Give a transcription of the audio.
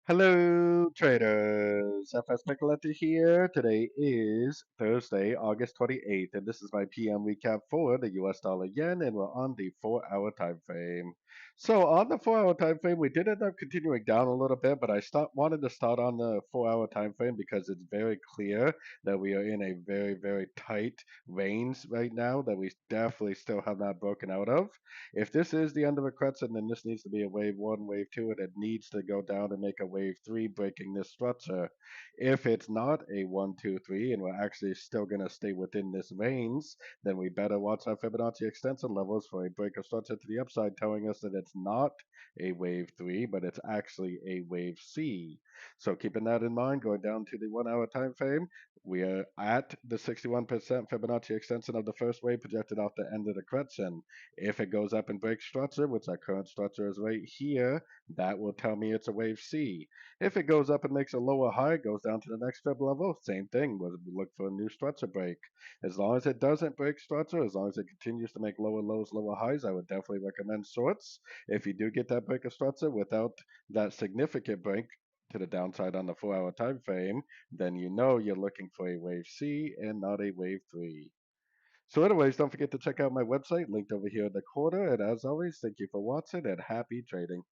Hello, traders. FX Pip Collector here. Today is Thursday, August 28th, and this is my PM recap for the US dollar yen, and we're on the 4 hour time frame. So, on the 4 hour time frame, we did end up continuing down a little bit, but wanted to start on the 4 hour time frame because it's very clear that we are in a very, very tight range right now that we definitely still have not broken out of. If this is the end of a crescent, then this needs to be a wave one, wave two, and it needs to go down and make a wave three, breaking this structure. If it's not a one, two, three, and we're actually still going to stay within this range, then we better watch our Fibonacci extension levels for a break of structure to the upside, telling us that it's not a wave three, but it's actually a wave C. So keeping that in mind, going down to the 1 hour time frame, we are at the 61% Fibonacci extension of the first wave projected off the end of the correction. If it goes up and breaks structure, which our current structure is right here, that will tell me it's a wave C. If it goes up and makes a lower high, goes down to the next fib level, same thing. We'll look for a new structure break. As long as it doesn't break structure, as long as it continues to make lower lows, lower highs, I would definitely recommend shorts. If you do get that break of structure without that significant break to the downside on the 4 hour time frame, then you know you're looking for a wave C and not a wave 3. So anyways, don't forget to check out my website linked over here in the corner. And as always, thank you for watching and happy trading.